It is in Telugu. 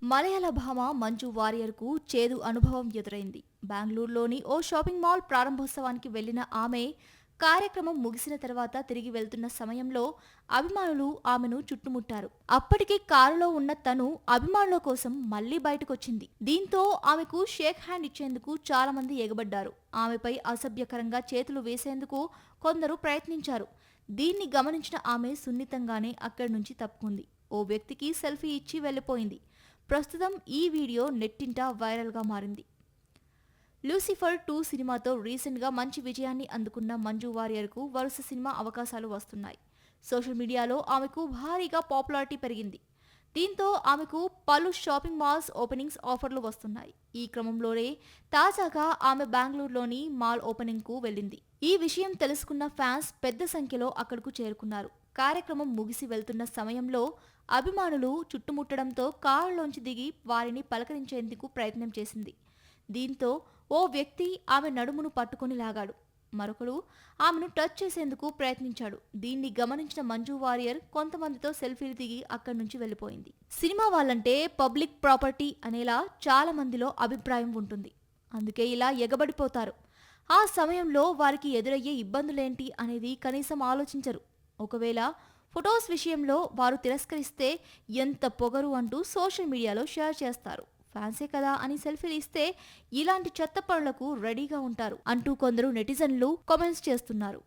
మలయాళ భామ మంజు వారియర్కు చేదు అనుభవం ఎదురైంది. బెంగళూరులోని ఓ షాపింగ్ మాల్ ప్రారంభోత్సవానికి వెళ్లిన ఆమె కార్యక్రమం ముగిసిన తర్వాత తిరిగి వెళ్తున్న సమయంలో అభిమానులు ఆమెను చుట్టుముట్టారు. అప్పటికి కారులో ఉన్న తను అభిమానుల కోసం మళ్లీ బయటకొచ్చింది. దీంతో ఆమెకు షేక్ హ్యాండ్ ఇచ్చేందుకు చాలా మంది ఎగబడ్డారు. ఆమెపై అసభ్యకరంగా చేతులు వేసేందుకు కొందరు ప్రయత్నించారు. దీన్ని గమనించిన ఆమె సున్నితంగానే అక్కడి నుంచి తప్పుకుంది. ఓ వ్యక్తికి సెల్ఫీ ఇచ్చి వెళ్లిపోయింది. ప్రస్తుతం ఈ వీడియో నెట్టింట వైరల్గా మారింది. లూసిఫర్ 2 సినిమాతో రీసెంట్గా మంచి విజయాన్ని అందుకున్న మంజు వారియర్కు వరుస సినిమా అవకాశాలు వస్తున్నాయి. సోషల్ మీడియాలో ఆమెకు భారీగా పాపులారిటీ పెరిగింది. దీంతో ఆమెకు పలు షాపింగ్ మాల్స్ ఓపెనింగ్స్ ఆఫర్లు వస్తున్నాయి. ఈ క్రమంలోనే తాజాగా ఆమె బెంగళూరులోని మాల్ ఓపెనింగ్కు వెళ్ళింది. ఈ విషయం తెలుసుకున్న ఫ్యాన్స్ పెద్ద సంఖ్యలో అక్కడకు చేరుకున్నారు. కార్యక్రమం ముగిసి వెళ్తున్న సమయంలో అభిమానులు చుట్టుముట్టడంతో కారులోంచి దిగి వారిని పలకరించేందుకు ప్రయత్నం చేసింది. దీంతో ఓ వ్యక్తి ఆమె నడుమును పట్టుకొని లాగాడు. మరొకడు ఆమెను టచ్ చేసేందుకు ప్రయత్నించాడు. దీన్ని గమనించిన మంజు వారియర్ కొంతమందితో సెల్ఫీలు దిగి అక్కడి నుంచి వెళ్లిపోయింది. సినిమా వాళ్ళంటే పబ్లిక్ ప్రాపర్టీ అనేలా చాలా మందిలో అభిప్రాయం ఉంటుంది. అందుకే ఇలా ఎగబడిపోతారు. ఆ సమయంలో వారికి ఎదురయ్యే ఇబ్బందులేంటి అనేది కనీసం ఆలోచించరు. ఒకవేళ ఫొటోస్ విషయంలో వారు తిరస్కరిస్తే ఎంత పొగరు అంటూ సోషల్ మీడియాలో షేర్ చేస్తారు. ఫ్యాన్సే కదా అని సెల్ఫీలు ఇస్తే ఇలాంటి చెత్త పనులకు రెడీగా ఉంటారు అంటూ కొందరు నెటిజన్లు కామెంట్స్ చేస్తున్నారు.